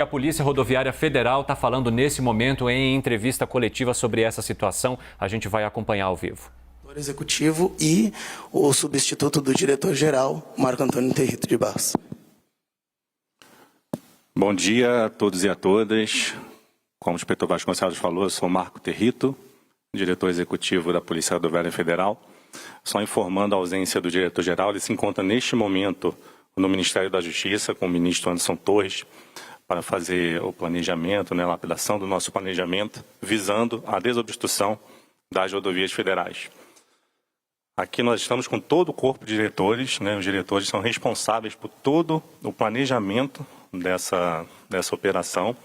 A Polícia Rodoviária Federal está falando nesse momento em entrevista coletiva sobre essa situação. A gente vai acompanhar ao vivo. O executivo e o substituto do diretor-geral, Marco Antônio Territo de Barros. Bom dia a todos e a todas. Como o inspetor Vasconcelos falou, eu sou Marco Territo, diretor executivo da Polícia Rodoviária Federal. Só informando a ausência do diretor-geral, ele se encontra neste momento no Ministério da Justiça com o ministro Anderson Torres para fazer o planejamento, a lapidação do nosso planejamento, visando a desobstrução das rodovias federais. Aqui nós estamos com todo o corpo de diretores, os diretores são responsáveis por todo o planejamento dessa operação.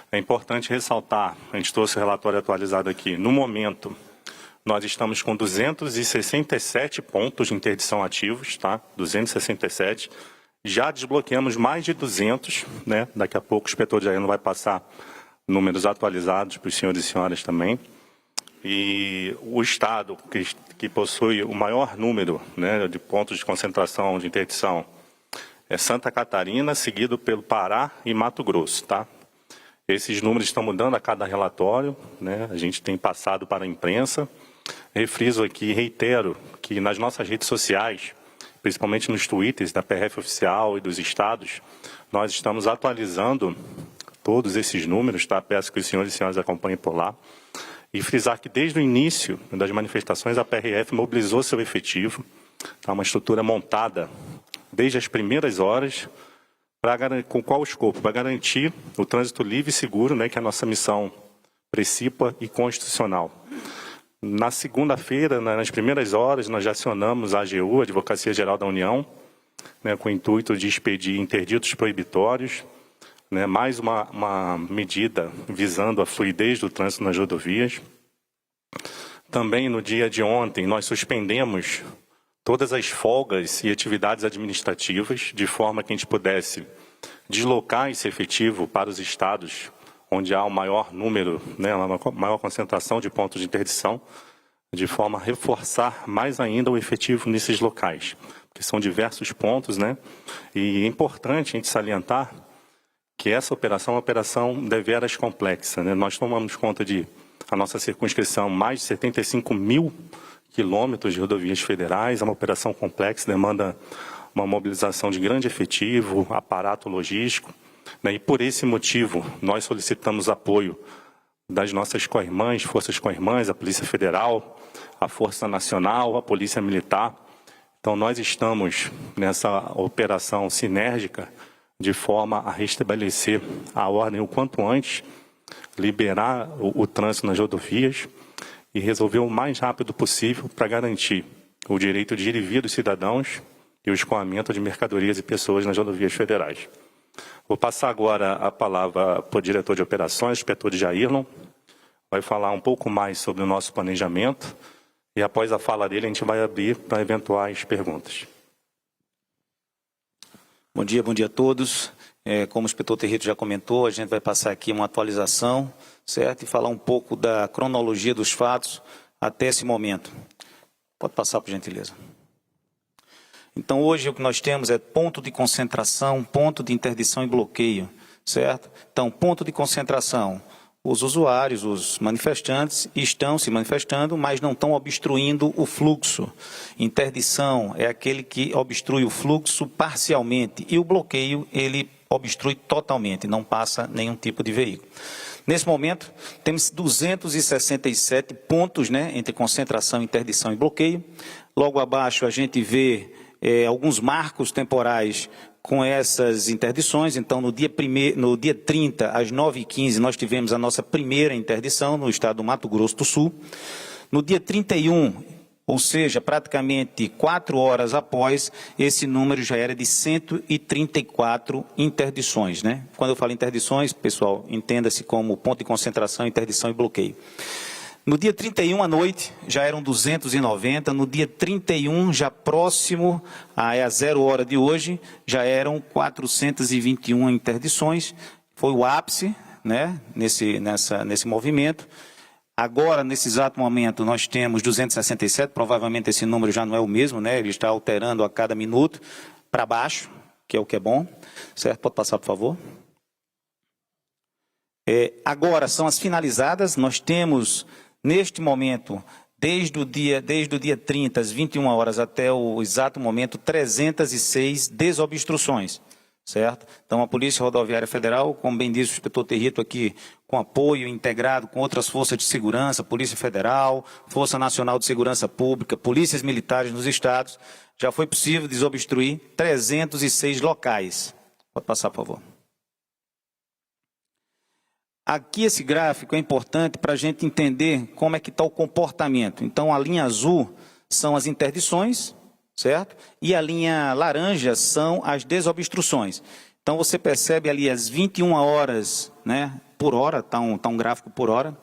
É importante ressaltar, a gente trouxe o relatório atualizado aqui, no momento nós estamos com 267 pontos de interdição ativos, 267. Já desbloqueamos mais de 200, Daqui a pouco o inspetor Jair vai passar números atualizados para os senhores e senhoras também. E o estado que possui o maior número de pontos de concentração de interdição é Santa Catarina, seguido pelo Pará e Mato Grosso, Esses números estão mudando a cada relatório, A gente tem passado para a imprensa. Refriso aqui e reitero que nas nossas redes sociais, principalmente nos twitters da PRF Oficial e dos estados, nós estamos atualizando todos esses números, Peço que os senhores e senhoras acompanhem por lá. E frisar que desde o início das manifestações a PRF mobilizou seu efetivo, uma estrutura montada desde as primeiras horas, com qual escopo? Para garantir o trânsito livre e seguro, que é a nossa missão precípua e constitucional. Na segunda-feira, nas primeiras horas, nós já acionamos a AGU, a Advocacia Geral da União, com o intuito de expedir interditos proibitórios, mais uma medida visando a fluidez do trânsito nas rodovias. Também no dia de ontem, nós suspendemos todas as folgas e atividades administrativas, de forma que a gente pudesse deslocar esse efetivo para os estados onde há o maior número, uma maior concentração de pontos de interdição, de forma a reforçar mais ainda o efetivo nesses locais, porque são diversos pontos, E é importante a gente salientar que essa operação é uma operação deveras complexa, Nós tomamos conta a nossa circunscrição, mais de 75 mil quilômetros de rodovias federais, é uma operação complexa, demanda uma mobilização de grande efetivo, aparato logístico, E por esse motivo, nós solicitamos apoio das nossas co-irmãs, forças co-irmãs, a Polícia Federal, a Força Nacional, a Polícia Militar. Então, nós estamos nessa operação sinérgica de forma a restabelecer a ordem o quanto antes, liberar o trânsito nas rodovias e resolver o mais rápido possível para garantir o direito de ir e vir dos cidadãos e o escoamento de mercadorias e pessoas nas rodovias federais. Vou passar agora a palavra para o diretor de operações, o inspetor Jairlon, vai falar um pouco mais sobre o nosso planejamento e após a fala dele a gente vai abrir para eventuais perguntas. Bom dia a todos. Como o inspetor Territo já comentou, a gente vai passar aqui uma atualização, certo? E falar um pouco da cronologia dos fatos até esse momento. Pode passar, por gentileza. Então, hoje o que nós temos é ponto de concentração, ponto de interdição e bloqueio, certo? Então, ponto de concentração, os usuários, os manifestantes estão se manifestando, mas não estão obstruindo o fluxo. Interdição é aquele que obstrui o fluxo parcialmente e o bloqueio, ele obstrui totalmente, não passa nenhum tipo de veículo. Nesse momento, temos 267 pontos, entre concentração, interdição e bloqueio. Logo abaixo, a gente vê alguns marcos temporais com essas interdições. Então, no dia 30, às 9h15, nós tivemos a nossa primeira interdição no estado do Mato Grosso do Sul. No dia 31, ou seja, praticamente 4 horas após, esse número já era de 134 interdições, Quando eu falo interdições, pessoal, entenda-se como ponto de concentração, interdição e bloqueio. No dia 31 à noite, já eram 290, no dia 31, já próximo à 0 hora de hoje, já eram 421 interdições, foi o ápice, nesse movimento. Agora, nesse exato momento, nós temos 267, provavelmente esse número já não é o mesmo, ele está alterando a cada minuto para baixo, que é o que é bom, certo? Pode passar, por favor. Agora, são as finalizadas, nós temos, neste momento, desde o dia 30, às 21 horas, até o exato momento, 306 desobstruções, certo? Então, a Polícia Rodoviária Federal, como bem disse o inspetor Territo aqui, com apoio integrado com outras forças de segurança, Polícia Federal, Força Nacional de Segurança Pública, polícias militares nos estados, já foi possível desobstruir 306 locais. Pode passar, por favor. Aqui esse gráfico é importante para a gente entender como é que está o comportamento. Então, a linha azul são as interdições, certo? E a linha laranja são as desobstruções. Então, você percebe ali as 21 horas, né, por hora, está um gráfico por hora.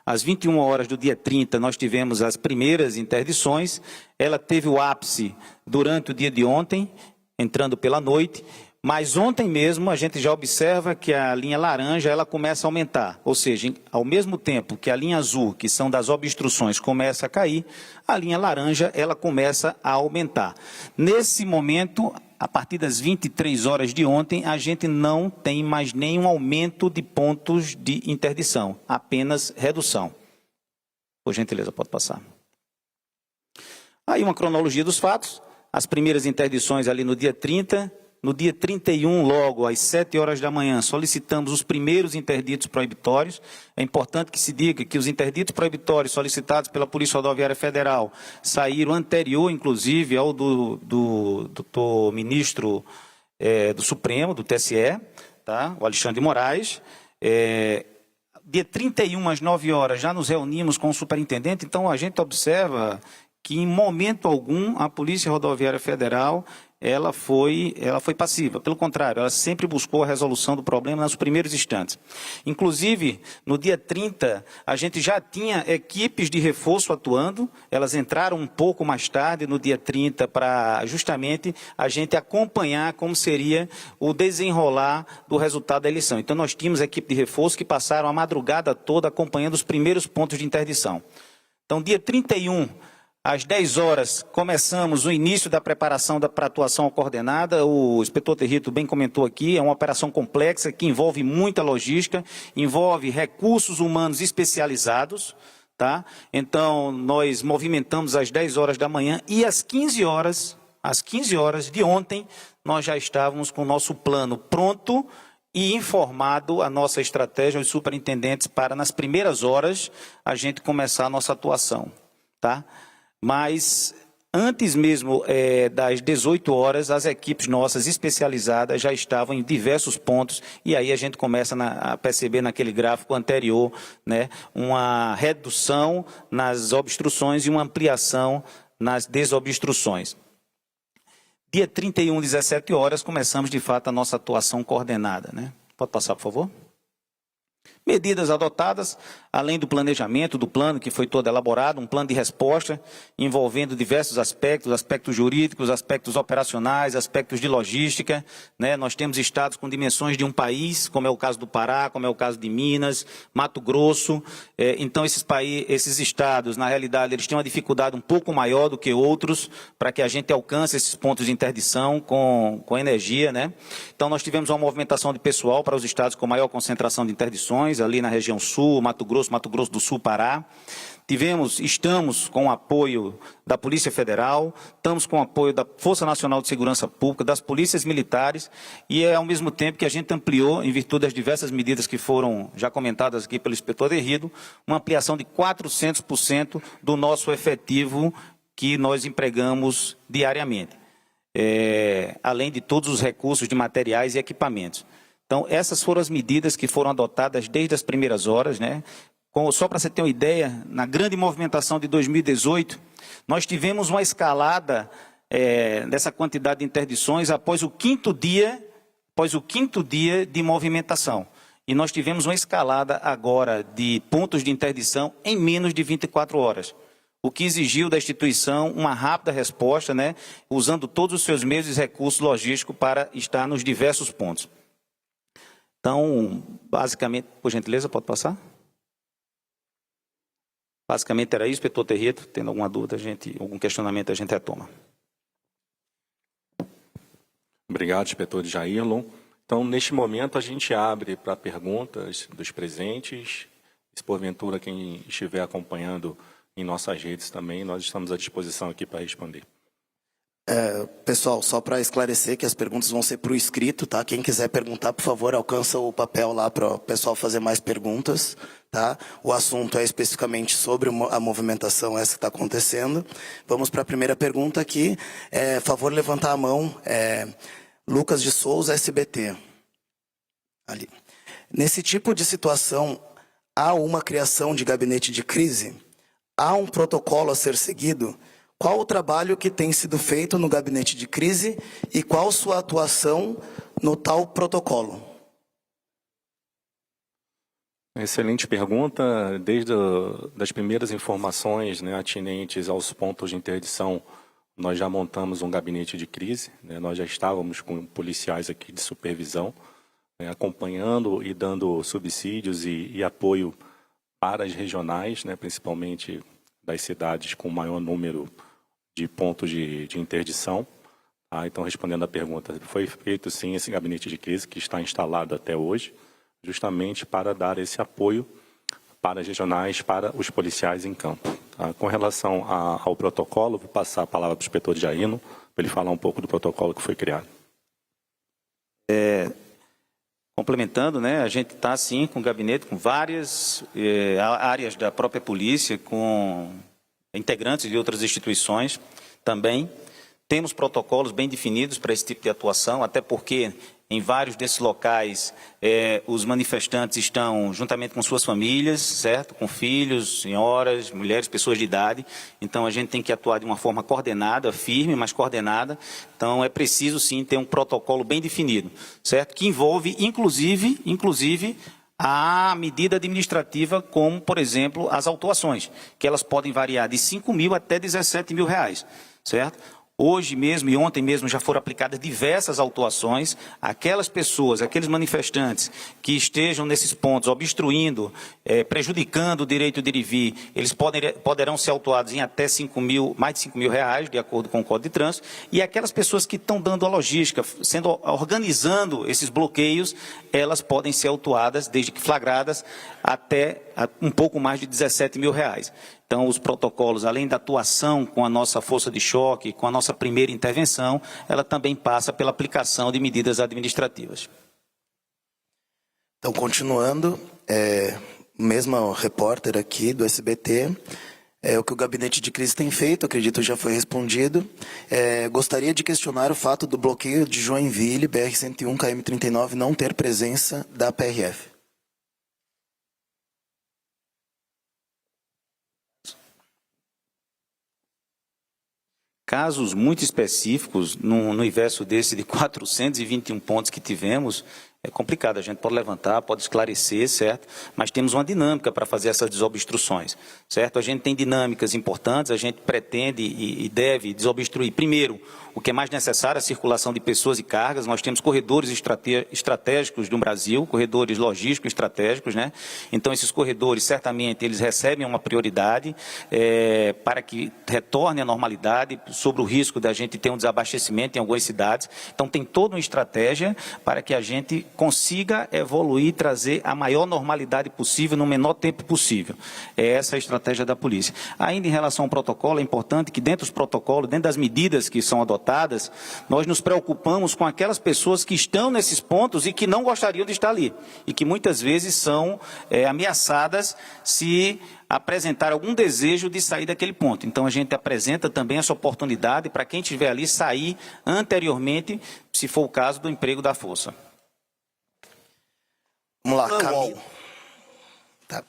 Às 21 horas do dia 30, nós tivemos as primeiras interdições. Ela teve o ápice durante o dia de ontem, entrando pela noite. Mas ontem mesmo a gente já observa que a linha laranja ela começa a aumentar. Ou seja, ao mesmo tempo que a linha azul, que são das obstruções, começa a cair, a linha laranja ela começa a aumentar. Nesse momento, a partir das 23 horas de ontem, a gente não tem mais nenhum aumento de pontos de interdição, apenas redução. Por gentileza, pode passar. Aí uma cronologia dos fatos. As primeiras interdições ali no dia 30... No dia 31, logo às 7 horas da manhã, solicitamos os primeiros interditos proibitórios. É importante que se diga que os interditos proibitórios solicitados pela Polícia Rodoviária Federal saíram anterior, inclusive, ao do ministro do Supremo, do TSE, tá? O Alexandre de Moraes. Dia 31, às 9 horas, já nos reunimos com o superintendente, então a gente observa que, em momento algum, a Polícia Rodoviária Federal ela foi passiva. Pelo contrário, ela sempre buscou a resolução do problema nos primeiros instantes. Inclusive, no dia 30, a gente já tinha equipes de reforço atuando, elas entraram um pouco mais tarde, no dia 30, para justamente a gente acompanhar como seria o desenrolar do resultado da eleição. Então, nós tínhamos equipe de reforço que passaram a madrugada toda acompanhando os primeiros pontos de interdição. Então, dia 31, às 10 horas, começamos o início da preparação para atuação coordenada. O inspetor Territo bem comentou aqui, é uma operação complexa que envolve muita logística, envolve recursos humanos especializados, tá? Então, nós movimentamos às 10 horas da manhã e às 15 horas de ontem, nós já estávamos com o nosso plano pronto e informado a nossa estratégia aos superintendentes para, nas primeiras horas, a gente começar a nossa atuação, tá? Mas, antes mesmo das 18 horas, as equipes nossas especializadas já estavam em diversos pontos, e aí a gente começa a perceber naquele gráfico anterior, né, uma redução nas obstruções e uma ampliação nas desobstruções. Dia 31, 17 horas, começamos de fato a nossa atuação coordenada, né? Pode passar, por favor? Medidas adotadas, além do planejamento, do plano que foi todo elaborado, um plano de resposta envolvendo diversos aspectos, aspectos jurídicos, aspectos operacionais, aspectos de logística, né? Nós temos estados com dimensões de um país, como é o caso do Pará, como é o caso de Minas, Mato Grosso. Então, esses estados, na realidade, eles têm uma dificuldade um pouco maior do que outros para que a gente alcance esses pontos de interdição com energia, né? Então, nós tivemos uma movimentação de pessoal para os estados com maior concentração de interdições, ali na região sul, Mato Grosso do Sul, Pará. Estamos com o apoio da Polícia Federal, estamos com o apoio da Força Nacional de Segurança Pública, das polícias militares, e ao mesmo tempo que a gente ampliou, em virtude das diversas medidas que foram já comentadas aqui pelo inspetor Terrido, uma ampliação de 400% do nosso efetivo que nós empregamos diariamente, além de todos os recursos de materiais e equipamentos. Então, essas foram as medidas que foram adotadas desde as primeiras horas, né? Só para você ter uma ideia, na grande movimentação de 2018, nós tivemos uma escalada dessa quantidade de interdições após o quinto dia de movimentação. E nós tivemos uma escalada agora de pontos de interdição em menos de 24 horas. O que exigiu da instituição uma rápida resposta, né? Usando todos os seus meios e recursos logísticos para estar nos diversos pontos. Então, basicamente, por gentileza, pode passar? Basicamente era isso, inspetor Territo. Tendo alguma dúvida, algum questionamento, a gente retoma. Obrigado, inspetor Jairlon. Então, Então, neste momento, a gente abre para perguntas dos presentes. Se porventura quem estiver acompanhando em nossas redes também, nós estamos à disposição aqui para responder. Pessoal, só para esclarecer que as perguntas vão ser para o escrito, tá? Quem quiser perguntar, por favor, alcança o papel lá para o pessoal fazer mais perguntas, tá? O assunto é especificamente sobre a movimentação essa que está acontecendo. Vamos para a primeira pergunta aqui. Favor levantar a mão. Lucas de Souza, SBT. Ali. Nesse tipo de situação, há uma criação de gabinete de crise? Há um protocolo a ser seguido? Qual o trabalho que tem sido feito no gabinete de crise e qual sua atuação no tal protocolo? Excelente pergunta. Desde das primeiras informações, né, atinentes aos pontos de interdição, nós já montamos um gabinete de crise, né, nós já estávamos com policiais aqui de supervisão, né, acompanhando e dando subsídios e apoio para as regionais, né, principalmente das cidades com maior número de pontos de interdição. Então, respondendo à pergunta, foi feito sim esse gabinete de crise que está instalado até hoje, justamente para dar esse apoio para as regionais, para os policiais em campo. Com relação ao protocolo, vou passar a palavra para o inspetor Jairino, para ele falar um pouco do protocolo que foi criado. Complementando, né, a gente está sim com o gabinete, com várias áreas da própria polícia, com integrantes de outras instituições também. Temos protocolos bem definidos para esse tipo de atuação, até porque em vários desses locais os manifestantes estão juntamente com suas famílias, certo? Com filhos, senhoras, mulheres, pessoas de idade. Então a gente tem que atuar de uma forma coordenada, firme, mas coordenada. Então é preciso sim ter um protocolo bem definido, certo? Que envolve inclusive a medida administrativa, como, por exemplo, as autuações, que elas podem variar de 5 mil até 17 mil reais, certo? Hoje mesmo e ontem mesmo já foram aplicadas diversas autuações. Aquelas pessoas, aqueles manifestantes que estejam nesses pontos obstruindo, prejudicando o direito de ir e vir, eles poderão ser autuados em até mais de 5 mil reais, de acordo com o Código de Trânsito. E aquelas pessoas que estão dando a logística, organizando esses bloqueios, elas podem ser autuadas, desde que flagradas, até um pouco mais de 17 mil reais. Então, os protocolos, além da atuação com a nossa força de choque, com a nossa primeira intervenção, ela também passa pela aplicação de medidas administrativas. Então, continuando, mesma repórter aqui do SBT, o que o gabinete de crise tem feito, acredito já foi respondido. Gostaria de questionar o fato do bloqueio de Joinville, BR-101, KM-39, não ter presença da PRF. Casos muito específicos, no universo desse de 421 pontos que tivemos, é complicado, a gente pode levantar, pode esclarecer, certo? Mas temos uma dinâmica para fazer essas desobstruções, certo? A gente tem dinâmicas importantes, a gente pretende e deve desobstruir, primeiro, o que é mais necessário, a circulação de pessoas e cargas. Nós temos corredores estratégicos no Brasil, corredores logísticos estratégicos, né? Então, esses corredores, certamente, eles recebem uma prioridade para que retorne à normalidade, sobre o risco da gente ter um desabastecimento em algumas cidades. Então, tem toda uma estratégia para que a gente consiga evoluir e trazer a maior normalidade possível no menor tempo possível. É essa a estratégia da polícia. Ainda em relação ao protocolo, é importante que dentro dos protocolos, dentro das medidas que são adotadas, nós nos preocupamos com aquelas pessoas que estão nesses pontos e que não gostariam de estar ali. E que muitas vezes são ameaçadas se apresentar algum desejo de sair daquele ponto. Então, a gente apresenta também essa oportunidade para quem estiver ali sair anteriormente, se for o caso do emprego da força. Vamos lá, Camila. Tá.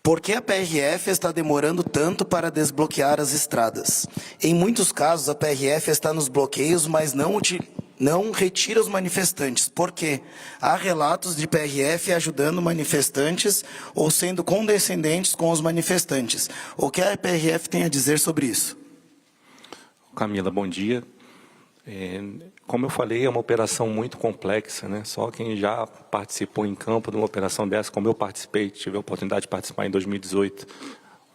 Por que a PRF está demorando tanto para desbloquear as estradas? Em muitos casos, a PRF está nos bloqueios, mas não retira os manifestantes. Por quê? Há relatos de PRF ajudando manifestantes ou sendo condescendentes com os manifestantes. O que a PRF tem a dizer sobre isso? Camila, bom dia. Como eu falei, é uma operação muito complexa, né? Só quem já participou em campo de uma operação dessa, como eu participei, tive a oportunidade de participar em 2018,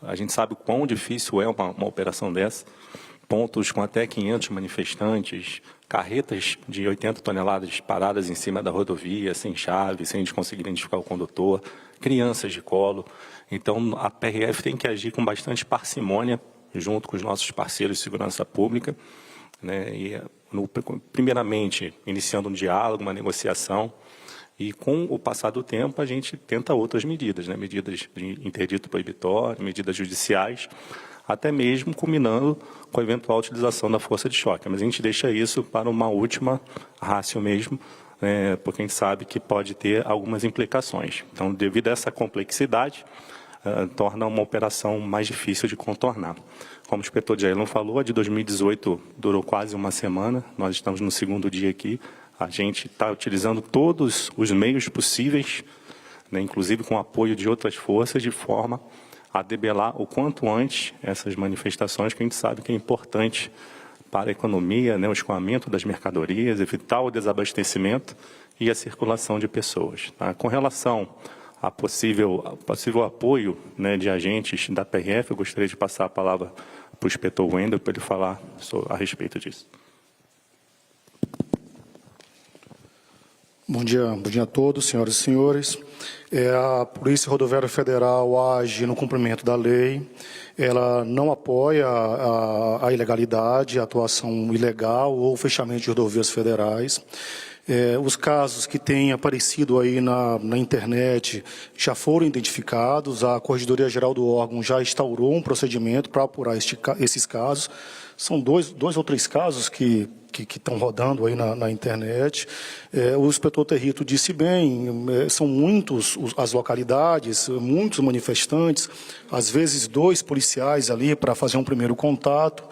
a gente sabe o quão difícil é uma operação dessa. pontos com até 500 manifestantes, carretas de 80 toneladas paradas em cima da rodovia, sem chave, sem a gente conseguir identificar o condutor, crianças de colo. Então, a PRF tem que agir com bastante parcimônia, junto com os nossos parceiros de segurança pública, né? E, primeiramente, iniciando um diálogo, uma negociação, e com o passar do tempo a gente tenta outras medidas, né? Medidas de interdito proibitório, medidas judiciais, até mesmo culminando com a eventual utilização da força de choque. Mas a gente deixa isso para uma última ratio mesmo, porque a gente sabe que pode ter algumas implicações. Então, devido a essa complexidade, torna uma operação mais difícil de contornar. Como o inspetor Jailon falou, a de 2018 durou quase uma semana, nós estamos no segundo dia aqui, a gente está utilizando todos os meios possíveis, né, inclusive com o apoio de outras forças, de forma a debelar o quanto antes essas manifestações, que a gente sabe que é importante para a economia, né, o escoamento das mercadorias, evitar o desabastecimento e a circulação de pessoas. Tá? Com relação a possível apoio, né, de agentes da PRF, eu gostaria de passar a palavra para o inspetor Wendel para ele falar a respeito disso. Bom dia a todos, senhoras e senhores. A Polícia Rodoviária Federal age no cumprimento da lei. Ela não apoia a ilegalidade, a atuação ilegal ou fechamento de rodovias federais. Os casos que têm aparecido aí na internet já foram identificados, a Corregedoria Geral do órgão já instaurou um procedimento para apurar esses casos. São dois ou três casos que estão rodando aí na internet. O inspetor Territo disse bem, são muitos as localidades, muitos manifestantes, às vezes 2 policiais ali para fazer um primeiro contato,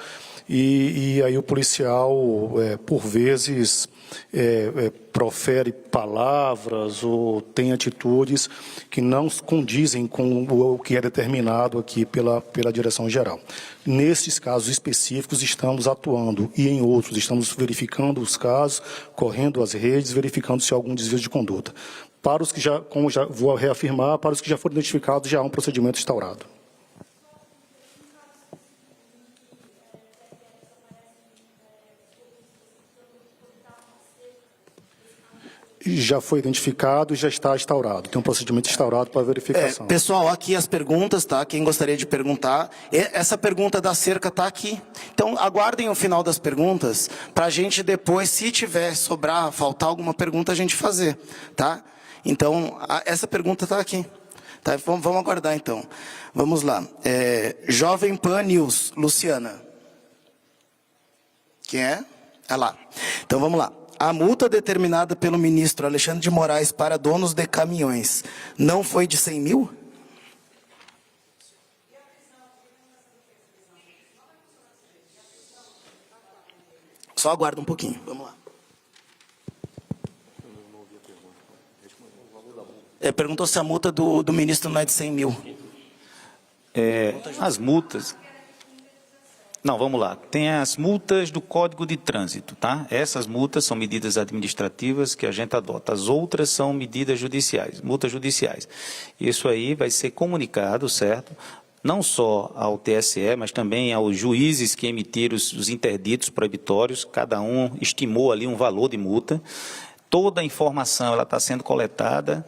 e aí o policial, por vezes, profere palavras ou tem atitudes que não condizem com o que é determinado aqui pela direção geral. Nesses casos específicos estamos atuando e em outros estamos verificando os casos, correndo as redes, verificando se há algum desvio de conduta. Para os que já, como já vou reafirmar, para os que já foram identificados já há um procedimento instaurado. Já foi identificado e já está instaurado. Tem um procedimento instaurado para verificação. Pessoal, aqui as perguntas, tá? Quem gostaria de perguntar. Essa pergunta da cerca está aqui. Então, aguardem o final das perguntas para a gente depois, se tiver sobrar, faltar alguma pergunta, a gente fazer, tá? Então, essa pergunta está aqui. Tá? Vamos aguardar, então. Vamos lá. Jovem Pan News, Luciana. Quem é? É lá. Então, vamos lá. A multa determinada pelo ministro Alexandre de Moraes para donos de caminhões não foi de 100 mil? Só aguarda um pouquinho. Vamos lá. Perguntou se a multa do ministro não é de 100 mil. As multas... Não, vamos lá. Tem as multas do Código de Trânsito, tá? Essas multas são medidas administrativas que a gente adota. As outras são medidas judiciais, multas judiciais. Isso aí vai ser comunicado, certo? Não só ao TSE, mas também aos juízes que emitiram os interditos proibitórios. Cada um estimou ali um valor de multa. Toda a informação ela está sendo coletada.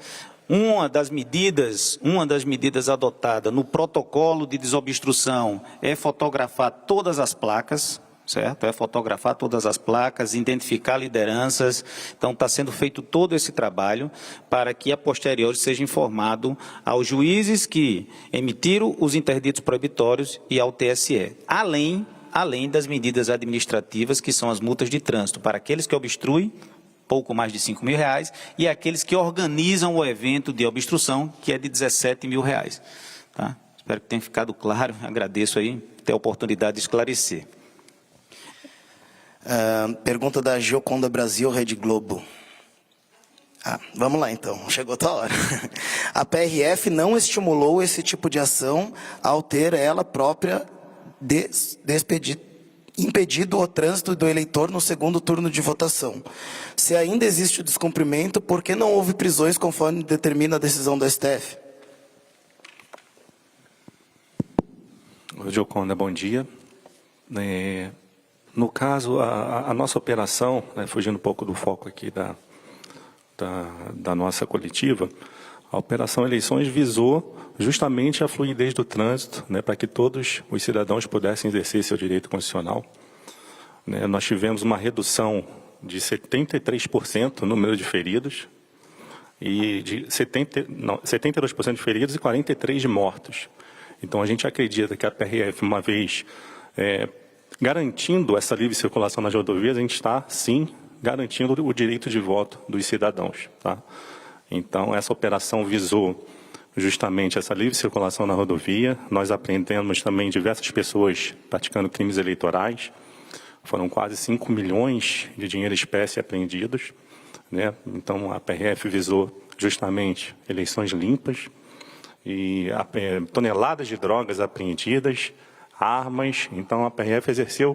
Uma das medidas adotada no protocolo de desobstrução é fotografar todas as placas, certo? É fotografar todas as placas, identificar lideranças. Então, está sendo feito todo esse trabalho para que, a posteriori, seja informado aos juízes que emitiram os interditos proibitórios e ao TSE. Além das medidas administrativas, que são as multas de trânsito, para aqueles que obstruem, pouco mais de R$5 mil, e aqueles que organizam o evento de obstrução, que é de R$17 mil. Tá? Espero que tenha ficado claro, agradeço aí ter a oportunidade de esclarecer. Pergunta da Gioconda Brasil, Rede Globo. Vamos lá então, chegou a tua hora. A PRF não estimulou esse tipo de ação ao ter ela própria impedido o trânsito do eleitor no segundo turno de votação. Se ainda existe o descumprimento, por que não houve prisões conforme determina a decisão do STF? Gioconda, bom dia. No caso, a nossa operação, né, fugindo um pouco do foco aqui da nossa coletiva, a Operação Eleições visou justamente a fluidez do trânsito, né, para que todos os cidadãos pudessem exercer seu direito constitucional. Né, nós tivemos uma redução de 73% no número de feridos, e de 72% de feridos e 43% de mortos. Então, a gente acredita que a PRF, uma vez garantindo essa livre circulação nas rodovias, a gente está, sim, garantindo o direito de voto dos cidadãos. Tá? Então, essa operação visou justamente essa livre circulação na rodovia. Nós apreendemos também diversas pessoas praticando crimes eleitorais. Foram quase 5 milhões de dinheiro espécie apreendidos. Né? Então, a PRF visou justamente eleições limpas e toneladas de drogas apreendidas, armas. Então, a PRF exerceu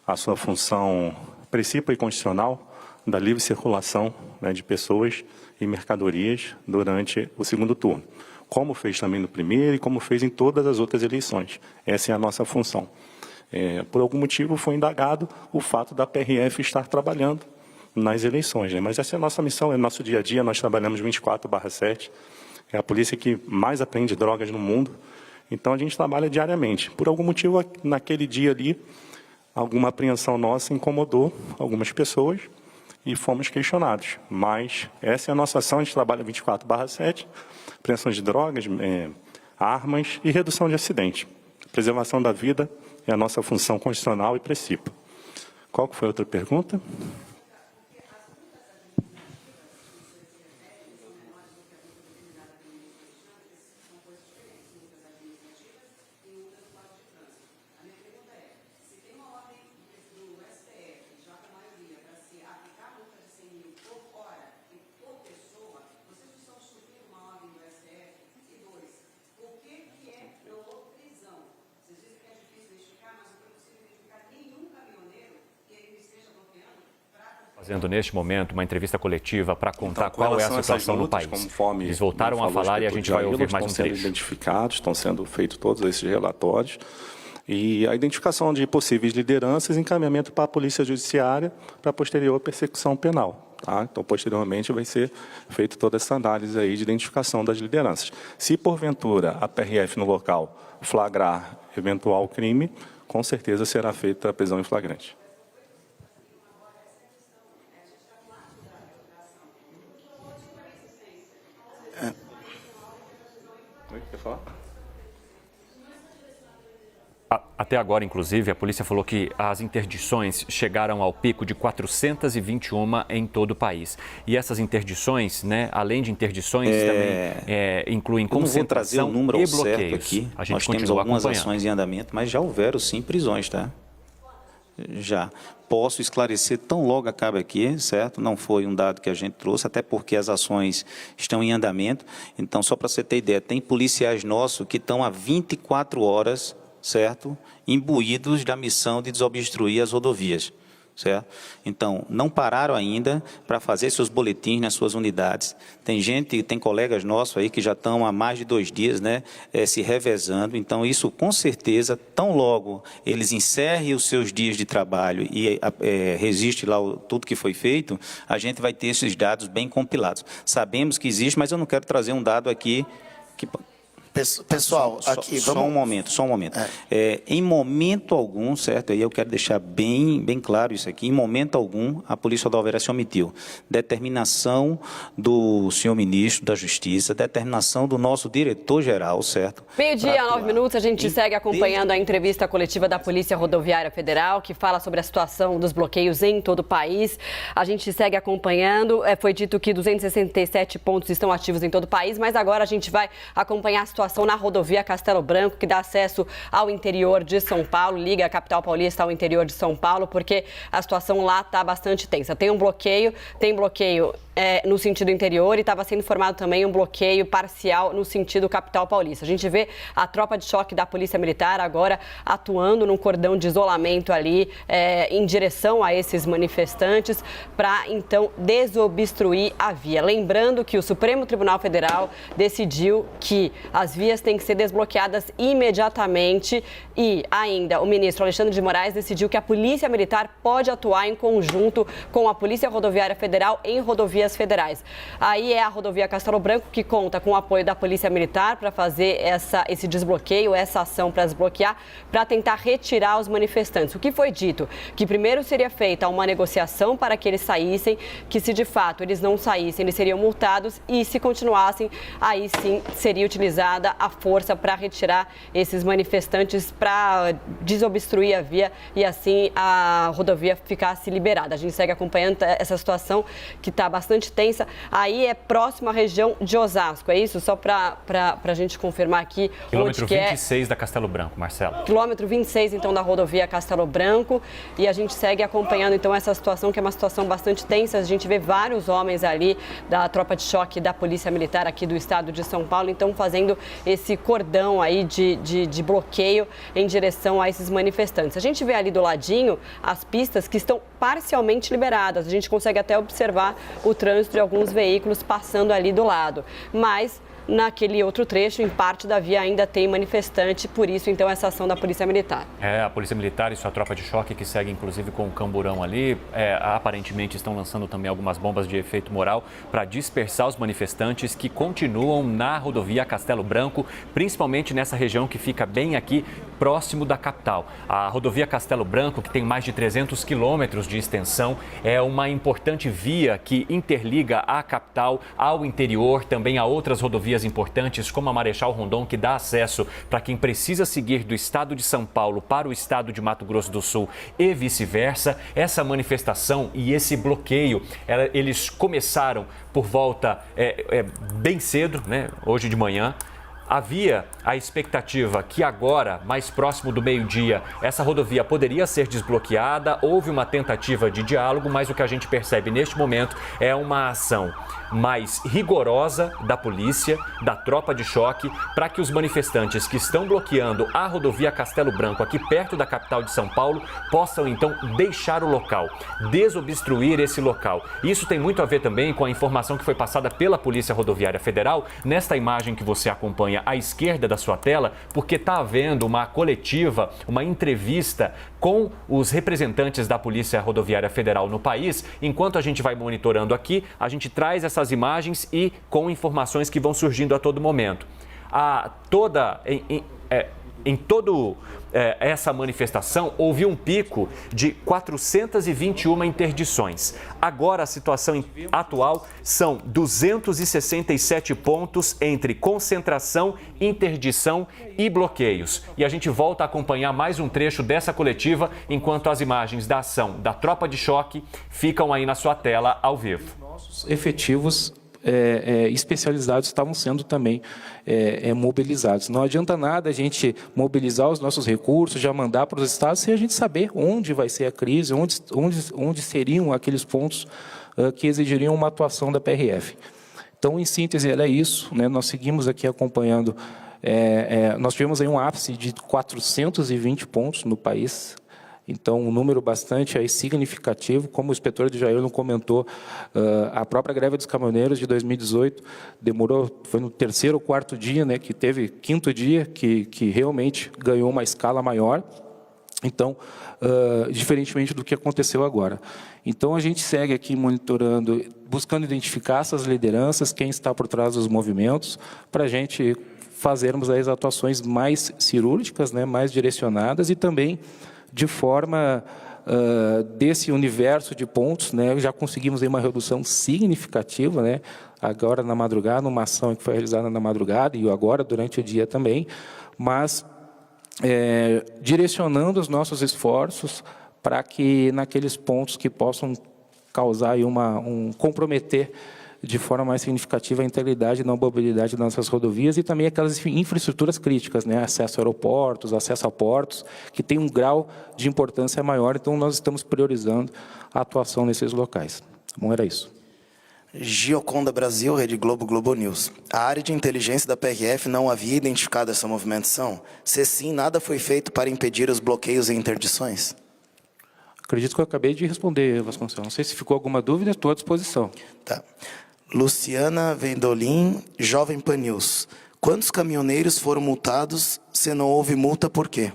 a sua função principal e constitucional da livre circulação, né, de pessoas e mercadorias durante o segundo turno, como fez também no primeiro e como fez em todas as outras eleições. Essa é a nossa função. Por algum motivo foi indagado o fato da PRF estar trabalhando nas eleições, né? Mas essa é a nossa missão, é nosso dia a dia. Nós trabalhamos 24/7, é a polícia que mais apreende drogas no mundo, então a gente trabalha diariamente. Por algum motivo, naquele dia ali, alguma apreensão nossa incomodou algumas pessoas e fomos questionados. Mas essa é a nossa ação, a gente trabalha 24/7, apreensão de drogas, armas e redução de acidentes. Preservação da vida é a nossa função constitucional e princípio. Qual que foi a outra pergunta? Fazendo neste momento uma entrevista coletiva para contar qual é a situação no país. Eles voltaram a falar e a gente vai ouvir mais um trecho. Estão sendo identificados, estão sendo feitos todos esses relatórios. E a identificação de possíveis lideranças e encaminhamento para a Polícia Judiciária para posterior persecução penal. Tá? Então, posteriormente, vai ser feita toda essa análise aí de identificação das lideranças. Se, porventura, a PRF no local flagrar eventual crime, com certeza será feita a prisão em flagrante. Quer falar? Até agora, inclusive, a polícia falou que as interdições chegaram ao pico de 421 em todo o país. E essas interdições, né, além de interdições, também incluem concentração e bloqueios. Certo aqui. A gente Nós temos algumas ações em andamento, mas já houveram, sim, prisões, tá? Já. Posso esclarecer tão logo acabe aqui, certo? Não foi um dado que a gente trouxe, até porque as ações estão em andamento. Então, só para você ter ideia, tem policiais nossos que estão há 24 horas, certo? Imbuídos da missão de desobstruir as rodovias, certo? Então, não pararam ainda para fazer seus boletins nas suas unidades. Tem colegas nossos aí que já estão há mais de 2 dias, né, se revezando. Então, isso, com certeza, tão logo eles encerrem os seus dias de trabalho e resiste lá tudo que foi feito, a gente vai ter esses dados bem compilados. Sabemos que existe, mas eu não quero trazer um dado aqui que... Pessoal, aqui, vamos... Só um momento. Em momento algum, certo? Aí eu quero deixar bem claro isso aqui. Em momento algum, a Polícia Rodoviária se omitiu. Determinação do senhor ministro da Justiça, determinação do nosso diretor-geral, certo? 12:09, a gente segue acompanhando a entrevista coletiva da Polícia Rodoviária Federal, que fala sobre a situação dos bloqueios em todo o país. A gente segue acompanhando. Foi dito que 267 pontos estão ativos em todo o país, mas agora a gente vai acompanhar a situação na rodovia Castelo Branco, que dá acesso ao interior de São Paulo, liga a capital paulista ao interior de São Paulo, porque a situação lá está bastante tensa. Tem bloqueio no sentido interior e estava sendo formado também um bloqueio parcial no sentido capital paulista. A gente vê a tropa de choque da Polícia Militar agora atuando num cordão de isolamento ali em direção a esses manifestantes para, então, desobstruir a via. Lembrando que o Supremo Tribunal Federal decidiu que as vias têm que ser desbloqueadas imediatamente. E ainda, o ministro Alexandre de Moraes decidiu que a Polícia Militar pode atuar em conjunto com a Polícia Rodoviária Federal em rodovias federais. Aí é a rodovia Castelo Branco que conta com o apoio da Polícia Militar para fazer esse desbloqueio, essa ação para desbloquear, para tentar retirar os manifestantes. O que foi dito? Que primeiro seria feita uma negociação para que eles saíssem, que se de fato eles não saíssem, eles seriam multados e se continuassem, aí sim seria utilizada a força para retirar esses manifestantes, para desobstruir a via e assim a rodovia ficasse liberada. A gente segue acompanhando essa situação que está bastante tensa. Aí é próximo à região de Osasco, é isso? Só para a gente confirmar aqui. Quilômetro onde 26 da Castelo Branco, Marcelo. Quilômetro 26, então, da rodovia Castelo Branco. E a gente segue acompanhando, então, essa situação, que é uma situação bastante tensa. A gente vê vários homens ali da tropa de choque da Polícia Militar aqui do estado de São Paulo, então, fazendo esse cordão aí de bloqueio em direção a esses manifestantes. A gente vê ali do ladinho as pistas que estão parcialmente liberadas. A gente consegue até observar o trânsito de alguns veículos passando ali do lado. Mas naquele outro trecho, em parte da via, ainda tem manifestante, por isso, então, essa ação da Polícia Militar. A Polícia Militar e sua tropa de choque, que segue, inclusive, com o camburão ali, aparentemente estão lançando também algumas bombas de efeito moral para dispersar os manifestantes que continuam na rodovia Castelo Branco, principalmente nessa região que fica bem aqui, próximo da capital. A rodovia Castelo Branco, que tem mais de 300 quilômetros de extensão, é uma importante via que interliga a capital ao interior, também a outras rodovias importantes, como a Marechal Rondon, que dá acesso para quem precisa seguir do estado de São Paulo para o estado de Mato Grosso do Sul e vice-versa. Essa manifestação e esse bloqueio, eles começaram por volta bem cedo, né? Hoje de manhã. Havia a expectativa que agora, mais próximo do meio-dia, essa rodovia poderia ser desbloqueada. Houve uma tentativa de diálogo, mas o que a gente percebe neste momento é uma ação mais rigorosa da polícia, da tropa de choque, para que os manifestantes que estão bloqueando a rodovia Castelo Branco, aqui perto da capital de São Paulo, possam então deixar o local, desobstruir esse local. Isso tem muito a ver também com a informação que foi passada pela Polícia Rodoviária Federal, nesta imagem que você acompanha à esquerda da sua tela, porque está havendo uma coletiva, uma entrevista com os representantes da Polícia Rodoviária Federal no país. Enquanto a gente vai monitorando aqui, a gente traz essas imagens e com informações que vão surgindo a todo momento. Em toda essa manifestação, houve um pico de 421 interdições. Agora, a situação atual são 267 pontos entre concentração, interdição e bloqueios. E a gente volta a acompanhar mais um trecho dessa coletiva, enquanto as imagens da ação da tropa de choque ficam aí na sua tela ao vivo. Nossos efetivos especializados estavam sendo também mobilizados. Não adianta nada a gente mobilizar os nossos recursos, já mandar para os estados, sem a gente saber onde vai ser a crise, onde seriam aqueles pontos que exigiriam uma atuação da PRF. Então, em síntese, é isso, né? Nós seguimos aqui acompanhando, nós tivemos aí um ápice de 420 pontos no país. Então, um número bastante aí significativo. Como o inspetor de Jailson comentou, a própria greve dos caminhoneiros de 2018 demorou, foi no terceiro ou quarto dia, né, que teve quinto dia, que realmente ganhou uma escala maior. Então, diferentemente do que aconteceu agora. Então, a gente segue aqui monitorando, buscando identificar essas lideranças, quem está por trás dos movimentos, para a gente fazermos as atuações mais cirúrgicas, né, mais direcionadas e também de forma desse universo de pontos, né, já conseguimos aí uma redução significativa, né, agora na madrugada, numa ação que foi realizada na madrugada e agora durante o dia também, mas direcionando os nossos esforços para que naqueles pontos que possam causar aí comprometer de forma mais significativa a integridade e não mobilidade das nossas rodovias e também aquelas infraestruturas críticas, né? Acesso a aeroportos, acesso a portos, que tem um grau de importância maior, então nós estamos priorizando a atuação nesses locais. Bom, era isso. Gioconda Brasil, Rede Globo, Globo News. A área de inteligência da PRF não havia identificado essa movimentação? Se sim, nada foi feito para impedir os bloqueios e interdições? Acredito que eu acabei de responder, Vasconcelos. Não sei se ficou alguma dúvida, estou à disposição. Tá. Luciana Vendolin, Jovem Pan News. Quantos caminhoneiros foram multados? Se não houve multa, por quê?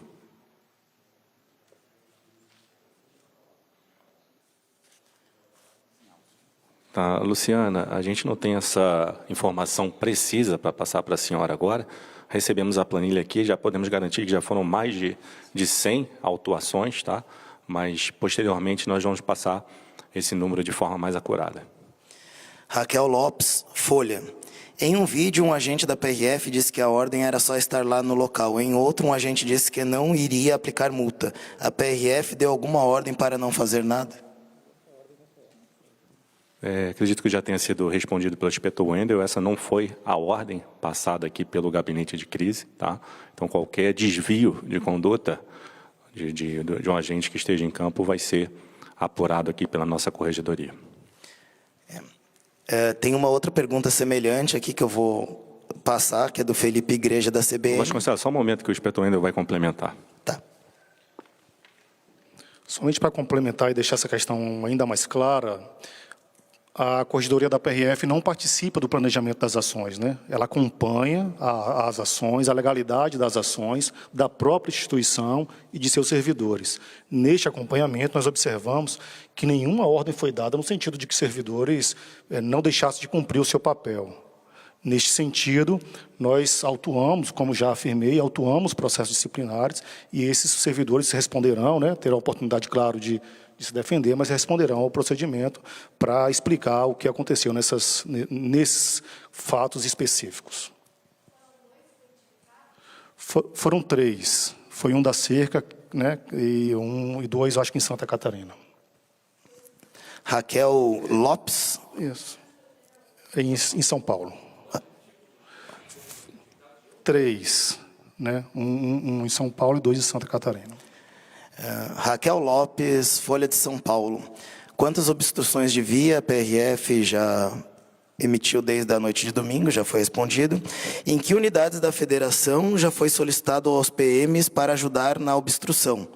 Tá, Luciana, a gente não tem essa informação precisa para passar para a senhora agora. Recebemos a planilha aqui, já podemos garantir que já foram mais de 100 autuações, tá? Mas, posteriormente, nós vamos passar esse número de forma mais acurada. Raquel Lopes, Folha. Em um vídeo, um agente da PRF disse que a ordem era só estar lá no local. Em outro, um agente disse que não iria aplicar multa. A PRF deu alguma ordem para não fazer nada? Acredito que já tenha sido respondido pelo inspetor Wendel. Essa não foi a ordem passada aqui pelo gabinete de crise, tá? Então, qualquer desvio de conduta de um agente que esteja em campo vai ser apurado aqui pela nossa corregedoria. Tem uma outra pergunta semelhante aqui que eu vou passar, que é do Felipe Igreja, da CBN. Vasconcelos, só um momento que o inspetor Wendel vai complementar. Tá. Somente para complementar e deixar essa questão ainda mais clara, a Corregedoria da PRF não participa do planejamento das ações, né? Ela acompanha as ações, a legalidade das ações, da própria instituição e de seus servidores. Neste acompanhamento, nós observamos que nenhuma ordem foi dada no sentido de que servidores não deixassem de cumprir o seu papel. Neste sentido, nós autuamos, como já afirmei, autuamos processos disciplinares e esses servidores responderão, né, terão a oportunidade, claro, de se defender, mas responderão ao procedimento para explicar o que aconteceu nesses fatos específicos. Foram 3. Foi um da cerca, né, e 2, acho que em Santa Catarina. Raquel Lopes. Isso. Em São Paulo. 3, né? Um em São Paulo e 2 em Santa Catarina. Raquel Lopes, Folha de São Paulo. Quantas obstruções de via a PRF já emitiu desde a noite de domingo? Já foi respondido. Em que unidades da federação já foi solicitado aos PMs para ajudar na obstrução?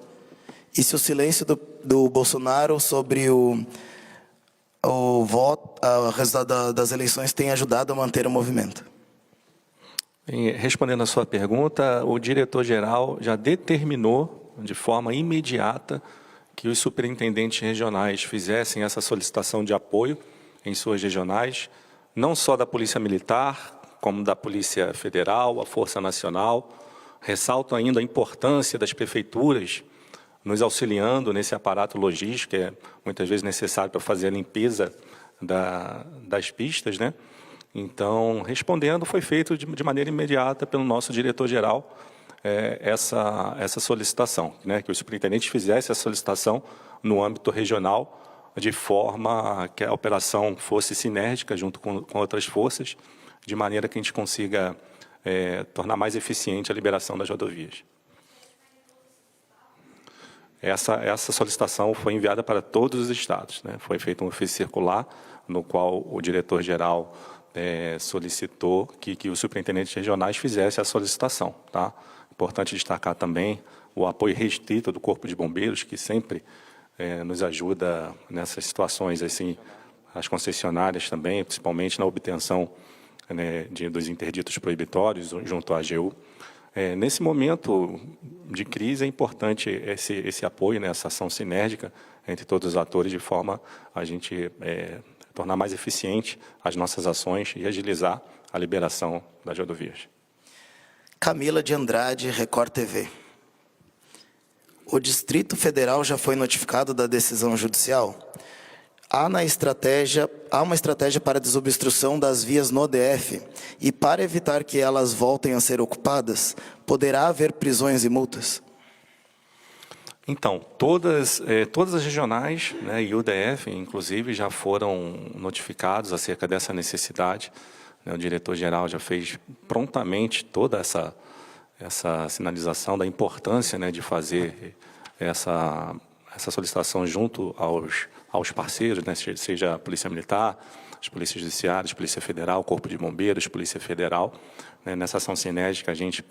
E se o silêncio do Bolsonaro sobre o voto, o resultado das eleições tem ajudado a manter o movimento? Respondendo a sua pergunta, o diretor-geral já determinou de forma imediata que os superintendentes regionais fizessem essa solicitação de apoio em suas regionais, não só da Polícia Militar, como da Polícia Federal, a Força Nacional. Ressalto ainda a importância das prefeituras nos auxiliando nesse aparato logístico, que é muitas vezes necessário para fazer a limpeza das pistas, né? Então, respondendo, foi feito de maneira imediata pelo nosso diretor-geral essa solicitação, né? Que os superintendentes fizessem essa solicitação no âmbito regional, de forma que a operação fosse sinérgica junto com outras forças, de maneira que a gente consiga tornar mais eficiente a liberação das rodovias. Essa solicitação foi enviada para todos os estados, né? Foi feito um ofício circular, no qual o diretor-geral solicitou que os superintendentes regionais fizessem a solicitação, tá? Importante destacar também o apoio restrito do Corpo de Bombeiros, que sempre nos ajuda nessas situações, assim, as concessionárias também, principalmente na obtenção, né, dos interditos proibitórios junto à AGU. Nesse momento de crise é importante esse apoio, né, essa ação sinérgica entre todos os atores, de forma a gente tornar mais eficiente as nossas ações e agilizar a liberação das rodovias. Camila de Andrade, Record TV. O Distrito Federal já foi notificado da decisão judicial? Há uma estratégia para a desobstrução das vias no DF e para evitar que elas voltem a ser ocupadas, poderá haver prisões e multas? Então, todas as regionais, né, e o DF, inclusive, já foram notificados acerca dessa necessidade. O diretor-geral já fez prontamente toda essa sinalização da importância, né, de fazer essa solicitação junto aos parceiros, né, seja a Polícia Militar, as Polícias Judiciárias, Polícia Federal, Corpo de Bombeiros, Polícia Federal. Nessa ação sinérgica, a gente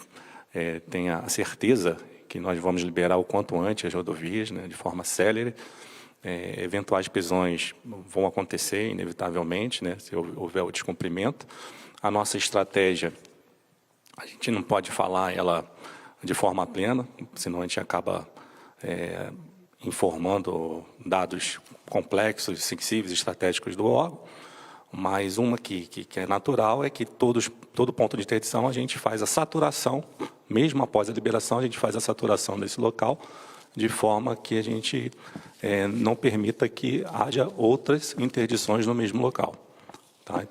tem a certeza que nós vamos liberar o quanto antes as rodovias, né, de forma célere. Eventuais prisões vão acontecer, inevitavelmente, né, se houver o descumprimento. A nossa estratégia A gente não pode falar ela de forma plena, senão a gente acaba informando dados complexos, sensíveis, estratégicos do órgão. Mas uma que é natural é que todo ponto de interdição a gente faz a saturação, mesmo após a liberação, a gente faz a saturação desse local, de forma que a gente não permita que haja outras interdições no mesmo local. Tá?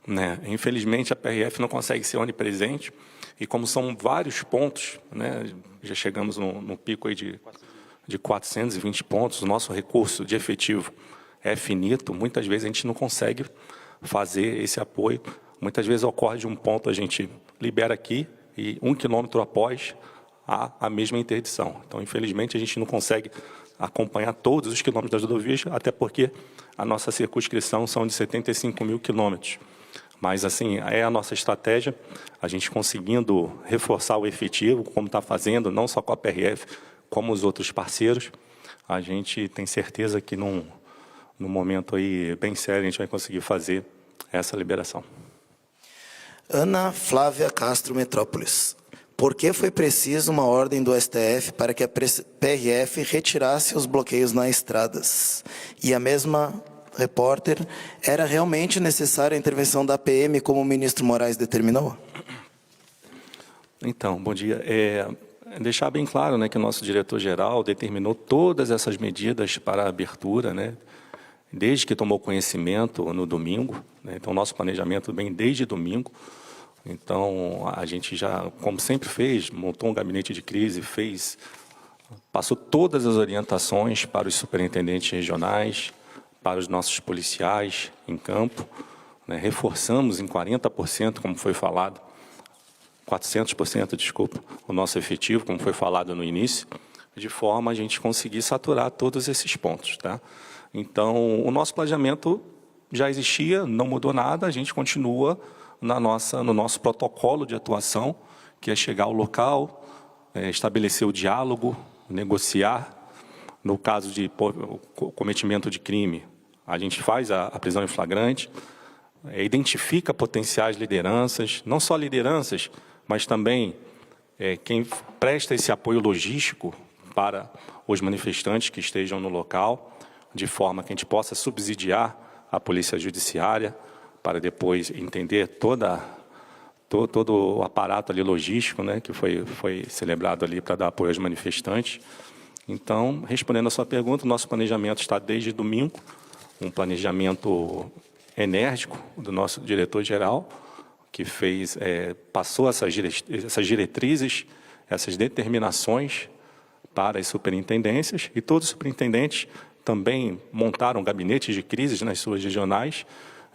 Né? Infelizmente, a PRF não consegue ser onipresente, e como são vários pontos, né, já chegamos no pico aí de 420 pontos, o nosso recurso de efetivo é finito, muitas vezes a gente não consegue fazer esse apoio. Muitas vezes ocorre de um ponto, a gente libera aqui, e 1 quilômetro após a mesma interdição. Então, infelizmente, a gente não consegue acompanhar todos os quilômetros das rodovias, até porque a nossa circunscrição são de 75 mil quilômetros. Mas, assim, é a nossa estratégia, a gente conseguindo reforçar o efetivo, como está fazendo, não só com a PRF, como os outros parceiros, a gente tem certeza que num momento aí bem sério a gente vai conseguir fazer essa liberação. Ana Flávia Castro Metrópolis. Por que foi preciso uma ordem do STF para que a PRF retirasse os bloqueios nas estradas? E a mesma repórter, era realmente necessária a intervenção da PM, como o ministro Moraes determinou? Então, bom dia. Deixar bem claro, né, que o nosso diretor-geral determinou todas essas medidas para a abertura, né, desde que tomou conhecimento no domingo, né, então nosso planejamento vem desde domingo. Então, a gente já, como sempre fez, montou um gabinete de crise, passou todas as orientações para os superintendentes regionais, para os nossos policiais em campo, né, reforçamos em 40%, como foi falado, 400%, desculpa, o nosso efetivo, como foi falado no início, de forma a gente conseguir saturar todos esses pontos. Tá? Então, o nosso planejamento já existia, não mudou nada, a gente continua no nosso protocolo de atuação, que é chegar ao local, estabelecer o diálogo, negociar. No caso de cometimento de crime, a gente faz a prisão em flagrante, identifica potenciais lideranças, não só lideranças, mas também quem presta esse apoio logístico para os manifestantes que estejam no local, de forma que a gente possa subsidiar a polícia judiciária, para depois entender todo o aparato ali logístico, né, que foi celebrado ali para dar apoio aos manifestantes. Então, respondendo a sua pergunta, o nosso planejamento está desde domingo, um planejamento enérgico do nosso diretor-geral, que passou essas diretrizes, essas determinações para as superintendências, e todos os superintendentes também montaram gabinetes de crise nas suas regionais,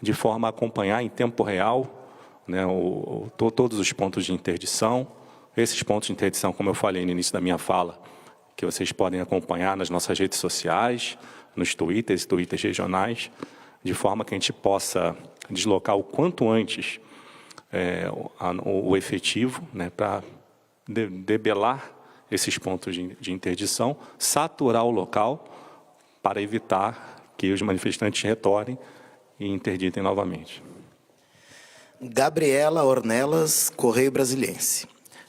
de forma a acompanhar em tempo real, né, todos os pontos de interdição. Esses pontos de interdição, como eu falei no início da minha fala, que vocês podem acompanhar nas nossas redes sociais, nos twitters regionais, de forma que a gente possa deslocar o quanto antes o efetivo, né, para debelar esses pontos de interdição, saturar o local para evitar que os manifestantes retornem e interditem novamente. Gabriela Ornelas, Correio Brasiliense.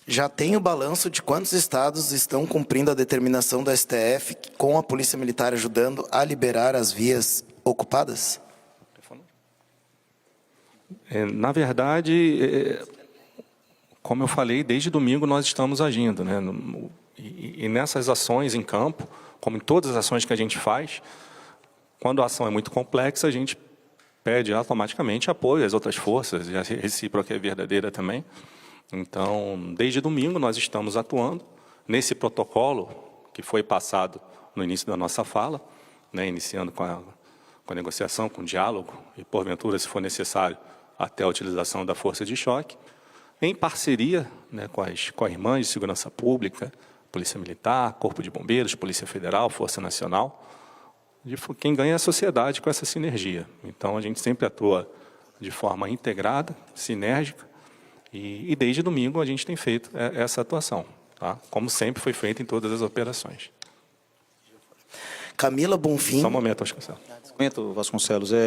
Já tem o balanço de quantos estados estão cumprindo a determinação do STF com a Polícia Militar ajudando a liberar as vias ocupadas? Na verdade, como eu falei, desde domingo nós estamos agindo, né? E nessas ações em campo, como em todas as ações que a gente faz, quando a ação é muito complexa, a gente pede automaticamente apoio às outras forças, e a recíproca é verdadeira também. Então, desde domingo nós estamos atuando nesse protocolo que foi passado no início da nossa fala, né, iniciando com a negociação, com o diálogo, e porventura, se for necessário, até a utilização da força de choque, em parceria, né, com as irmãs de segurança pública, Polícia Militar, Corpo de Bombeiros, Polícia Federal, Força Nacional. Quem ganha é a sociedade com essa sinergia. Então, a gente sempre atua de forma integrada, sinérgica, e desde domingo a gente tem feito essa atuação, tá? Como sempre foi feito em todas as operações. Camila Bonfim. Só um momento, Vasconcelos. Vasconcelos, eu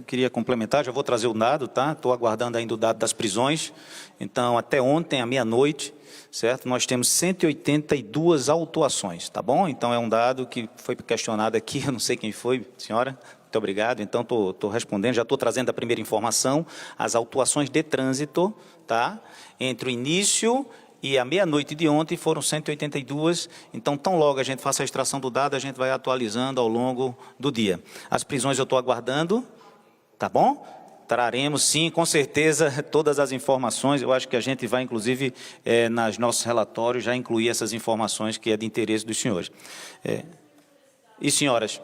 queria complementar, já vou trazer o dado, tá? Estou aguardando ainda o dado das prisões. Então, até ontem, à meia-noite, certo? Nós temos 182 autuações, tá bom? Então, é um dado que foi questionado aqui, eu não sei quem foi, senhora. Muito obrigado. Então, estou respondendo, já estou trazendo a primeira informação, as autuações de trânsito, tá? Entre o início e a meia-noite de ontem foram 182, então, tão logo a gente faça a extração do dado, a gente vai atualizando ao longo do dia. As prisões eu estou aguardando, tá bom? Traremos, sim, com certeza, todas as informações. Eu acho que a gente vai, inclusive, nos nossos relatórios, já incluir essas informações que é de interesse dos senhores. E senhoras?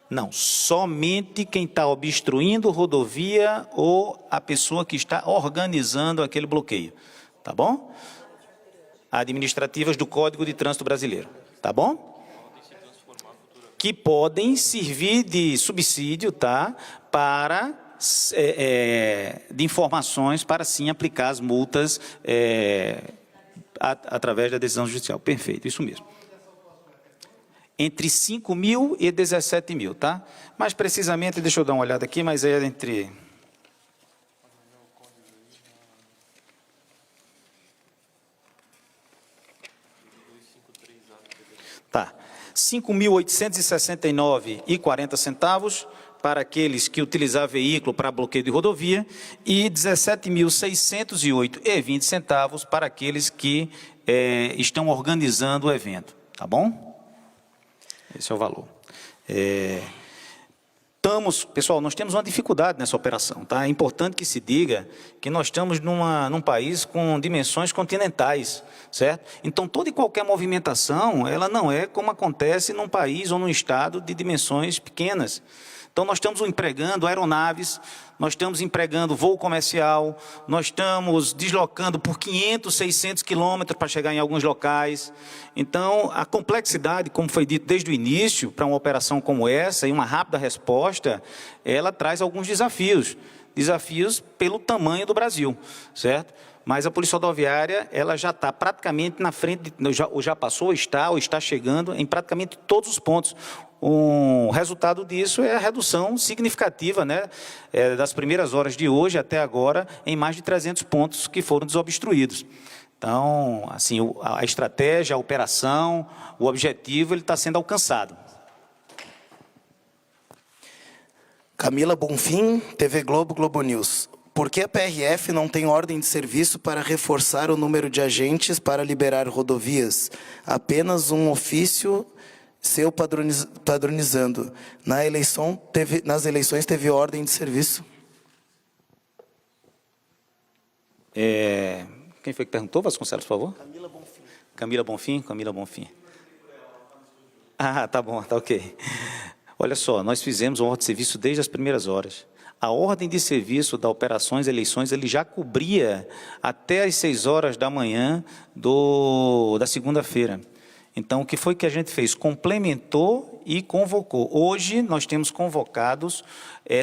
Não, somente quem está obstruindo rodovia ou a pessoa que está organizando aquele bloqueio, tá bom? Administrativas do Código de Trânsito Brasileiro, tá bom? Que podem servir de subsídio, tá? Para, de informações para, sim, aplicar as multas através da decisão judicial. Perfeito, isso mesmo. Entre 5 mil e 17 mil, tá? Mais precisamente, deixa eu dar uma olhada aqui, mas é entre... Tá. 5.869,40 centavos para aqueles que utilizavam veículo para bloqueio de rodovia e 17.608,20 centavos para aqueles que estão organizando o evento, tá bom? Esse é o valor. Pessoal, nós temos uma dificuldade nessa operação, tá? É importante que se diga que nós estamos num país com dimensões continentais, certo? Então, toda e qualquer movimentação, ela não é como acontece num país ou num estado de dimensões pequenas. Então, nós estamos empregando aeronaves, nós estamos empregando voo comercial, nós estamos deslocando por 500, 600 quilômetros para chegar em alguns locais. Então, a complexidade, como foi dito desde o início, para uma operação como essa, e uma rápida resposta, ela traz alguns desafios. Desafios pelo tamanho do Brasil, certo? Mas a Polícia Rodoviária, ela já está praticamente na frente, já passou, ou está chegando em praticamente todos os pontos. O resultado disso é a redução significativa, né, das primeiras horas de hoje até agora, em mais de 300 pontos que foram desobstruídos. Então, assim, a estratégia, a operação, o objetivo, ele está sendo alcançado. Camila Bonfim, TV Globo, Globo News. Por que a PRF não tem ordem de serviço para reforçar o número de agentes para liberar rodovias? Apenas um ofício seu padronizando. Nas eleições teve ordem de serviço. Quem foi que perguntou, Vasconcelos, por favor? Camila Bonfim. Ah, tá bom, tá ok. Olha só, nós fizemos uma ordem de serviço desde as primeiras horas. A ordem de serviço da Operações Eleições, ele já cobria até as 6 horas da manhã da segunda-feira. Então, o que foi que a gente fez? Complementou e convocou. Hoje, nós temos convocados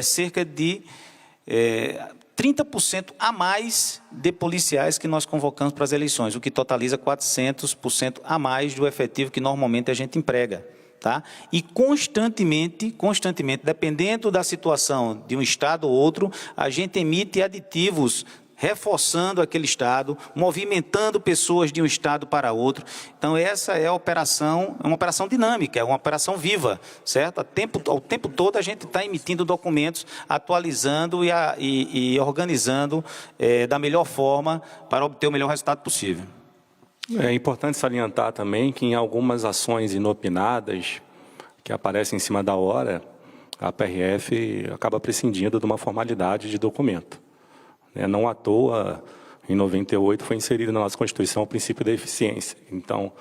cerca de 30% a mais de policiais que nós convocamos para as eleições, o que totaliza 400% a mais do efetivo que normalmente a gente emprega. Tá? E constantemente, dependendo da situação de um estado ou outro, a gente emite aditivos reforçando aquele estado, movimentando pessoas de um estado para outro. Então, essa é a operação, é uma operação dinâmica, é uma operação viva, certo? Ao tempo todo a gente está emitindo documentos, atualizando e organizando da melhor forma para obter o melhor resultado possível. É importante salientar também que em algumas ações inopinadas que aparecem em cima da hora, a PRF acaba prescindindo de uma formalidade de documento. Não à toa, em 98, foi inserido na nossa Constituição o princípio da eficiência. Então,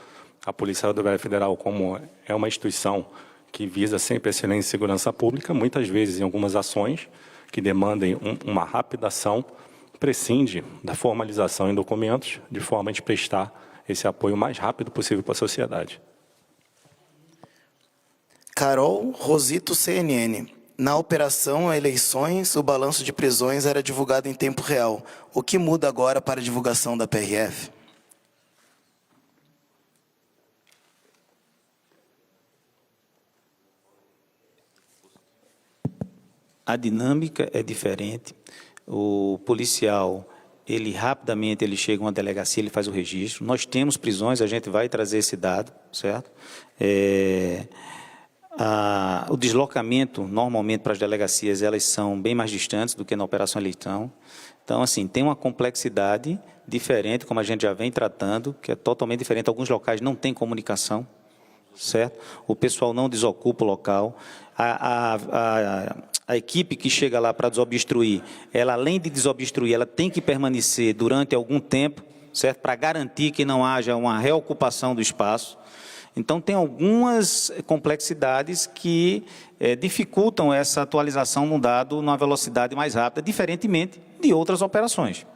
a Polícia Rodoviária Federal, como é uma instituição que visa sempre a excelência e segurança pública, muitas vezes em algumas ações que demandem uma rápida ação, prescinde da formalização em documentos, de forma a gente prestar esse apoio o mais rápido possível para a sociedade. Carol Rosito, CNN. Na operação Eleições, o balanço de prisões era divulgado em tempo real. O que muda agora para a divulgação da PRF? a dinâmica é diferente. O policial, ele rapidamente chega a uma delegacia, ele faz o registro. Nós temos prisões, a gente vai trazer esse dado, certo? O deslocamento, normalmente, para as delegacias, elas são bem mais distantes do que na Operação Leitão. Então, assim, tem uma complexidade diferente, como a gente já vem tratando, que é totalmente diferente. Alguns locais não têm comunicação, certo? O pessoal não desocupa o local. A equipe que chega lá para desobstruir, ela, além de desobstruir, ela tem que permanecer durante algum tempo, certo? Para garantir que não haja uma reocupação do espaço. Então, tem algumas complexidades que dificultam essa atualização no dado numa velocidade mais rápida, diferentemente de outras operações.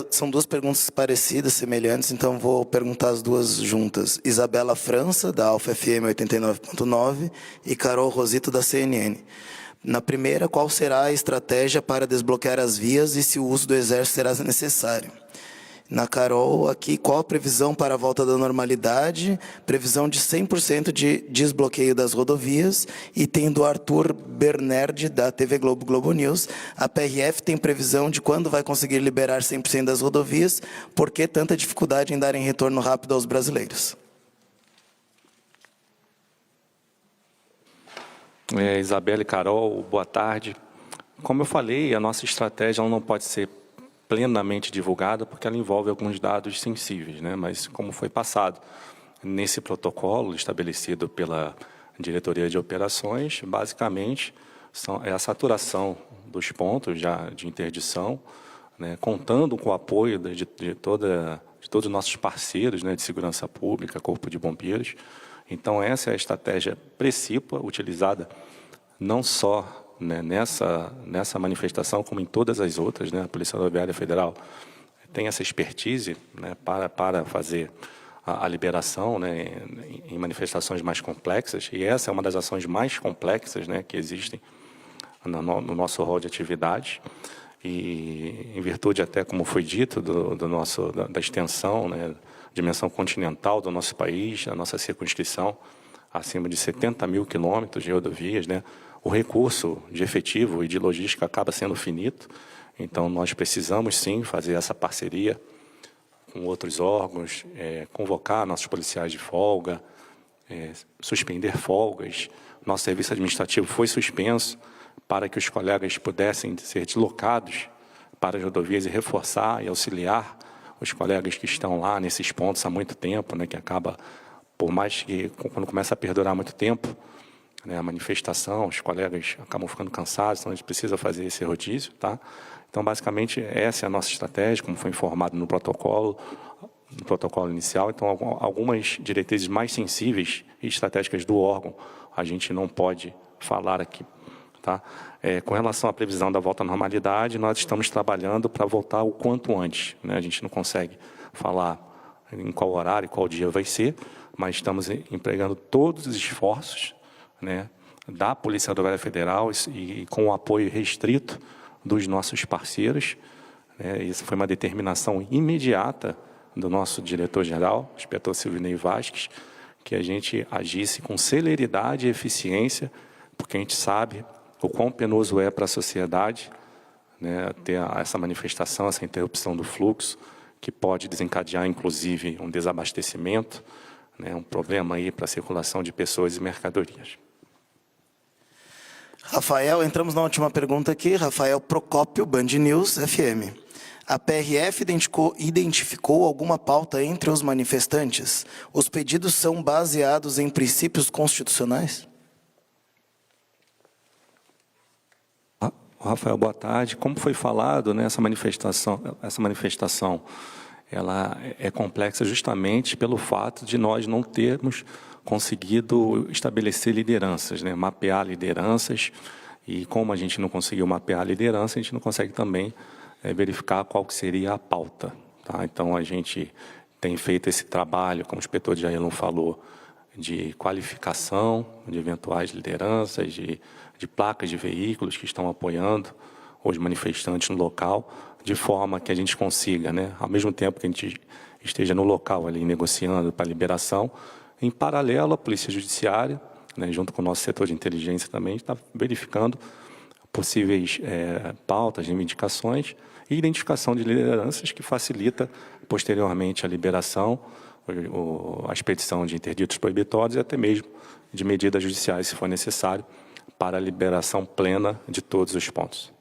São duas perguntas parecidas, semelhantes, então vou perguntar as duas juntas. Isabela França, da Alfa FM 89.9, e Carol Rosito, da CNN. Na primeira, qual será a estratégia para desbloquear as vias e se o uso do Exército será necessário? Na Carol, aqui, qual a previsão para a volta da normalidade? Previsão de 100% de desbloqueio das rodovias. E tem do Arthur Bernerd, da TV Globo News. A PRF tem previsão de quando vai conseguir liberar 100% das rodovias. Por que tanta dificuldade em darem retorno rápido aos brasileiros? Isabela e Carol, boa tarde. Como eu falei, a nossa estratégia ela não pode ser plenamente divulgada, porque ela envolve alguns dados sensíveis, né? Mas como foi passado nesse protocolo estabelecido pela Diretoria de Operações, basicamente é a saturação dos pontos já de interdição, né? Contando com o apoio de todos os nossos parceiros, né, de segurança pública, Corpo de Bombeiros. Então, essa é a estratégia principal utilizada não só, né, nessa manifestação, como em todas as outras, né? A Polícia Rodoviária Federal tem essa expertise, né, para fazer a liberação, né, em manifestações mais complexas, e essa é uma das ações mais complexas, né, que existem no nosso rol de atividades, e em virtude até, como foi dito, da extensão, né, dimensão continental do nosso país, a nossa circunscrição, acima de 70 mil quilômetros de rodovias, né? O recurso de efetivo e de logística acaba sendo finito, então nós precisamos sim fazer essa parceria com outros órgãos, convocar nossos policiais de folga, suspender folgas. Nosso serviço administrativo foi suspenso para que os colegas pudessem ser deslocados para as rodovias e reforçar e auxiliar os colegas que estão lá nesses pontos há muito tempo, né, que acaba, por mais que quando começa a perdurar muito tempo, né, a manifestação, os colegas acabam ficando cansados, então a gente precisa fazer esse rodízio, tá? Então, basicamente, essa é a nossa estratégia, como foi informado no protocolo inicial. Então, algumas diretrizes mais sensíveis e estratégicas do órgão, a gente não pode falar aqui, tá? Com relação à previsão da volta à normalidade, nós estamos trabalhando para voltar o quanto antes, né? A gente não consegue falar em qual horário, qual dia vai ser, mas estamos empregando todos os esforços, né, da Polícia Rodoviária Federal e com o apoio restrito dos nossos parceiros, né? Isso foi uma determinação imediata do nosso diretor-geral, inspetor Silvinei Vasques, que a gente agisse com celeridade e eficiência, porque a gente sabe o quão penoso é para a sociedade, né, ter essa manifestação, essa interrupção do fluxo, que pode desencadear, inclusive, um desabastecimento, né, um problema aí para a circulação de pessoas e mercadorias. Rafael, entramos na última pergunta aqui. Rafael Procópio, Band News FM. A PRF identificou alguma pauta entre os manifestantes? Os pedidos são baseados em princípios constitucionais? Rafael, boa tarde. Como foi falado, né, essa manifestação ela é complexa justamente pelo fato de nós não termos conseguido estabelecer lideranças, né, mapear lideranças, e como a gente não conseguiu mapear a liderança, a gente não consegue também verificar qual que seria a pauta, tá? Então, a gente tem feito esse trabalho, como o inspetor Jailon falou, de qualificação de eventuais lideranças, de placas de veículos que estão apoiando os manifestantes no local, de forma que a gente consiga, né, ao mesmo tempo que a gente esteja no local ali negociando para liberação, em paralelo à Polícia Judiciária, né, junto com o nosso setor de inteligência também, está verificando possíveis pautas, reivindicações e identificação de lideranças que facilita posteriormente a liberação, a expedição de interditos proibitórios e até mesmo de medidas judiciais, se for necessário, para a liberação plena de todos os pontos.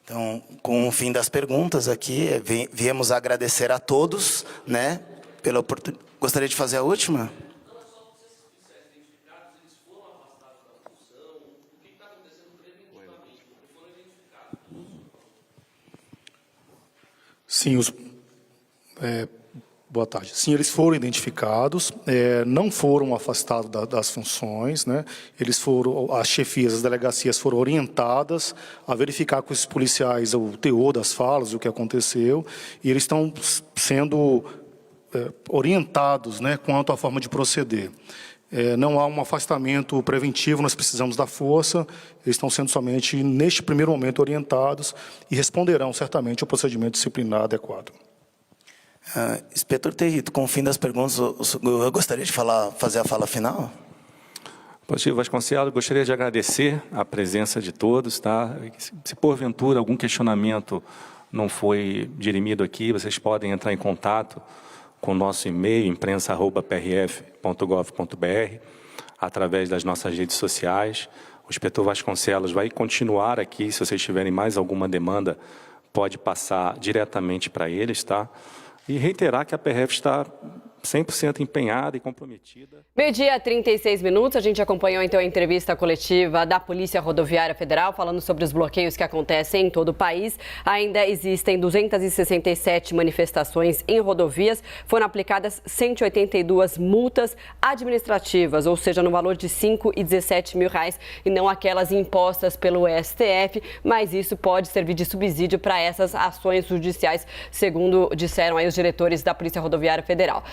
Então, com o fim das perguntas aqui, viemos agradecer a todos, né, pela oportunidade. Gostaria de fazer a última? Sim, boa tarde. Sim, eles foram identificados, não foram afastados das funções, né? As chefias, as delegacias foram orientadas a verificar com esses policiais o teor das falas, o que aconteceu, e eles estão sendo orientados, né, quanto à forma de proceder. Não há um afastamento preventivo, nós precisamos da força, eles estão sendo somente, neste primeiro momento, orientados e responderão certamente ao procedimento disciplinar adequado. Inspetor Territo, com o fim das perguntas, eu gostaria de fazer a fala final? Positivo Vasconcelos, gostaria de agradecer a presença de todos, tá? Se porventura algum questionamento não foi dirimido aqui, vocês podem entrar em contato com o nosso e-mail, imprensa@prf.gov.br, através das nossas redes sociais. O inspetor Vasconcelos vai continuar aqui, se vocês tiverem mais alguma demanda, pode passar diretamente para eles, tá? E reiterar que a PRF está 100% empenhada e comprometida. 12h36, a gente acompanhou então a entrevista coletiva da Polícia Rodoviária Federal, falando sobre os bloqueios que acontecem em todo o país. Ainda existem 267 manifestações em rodovias, foram aplicadas 182 multas administrativas, ou seja, no valor de R$ 5 e 17 mil, e não aquelas impostas pelo STF, mas isso pode servir de subsídio para essas ações judiciais, segundo disseram aí os diretores da Polícia Rodoviária Federal.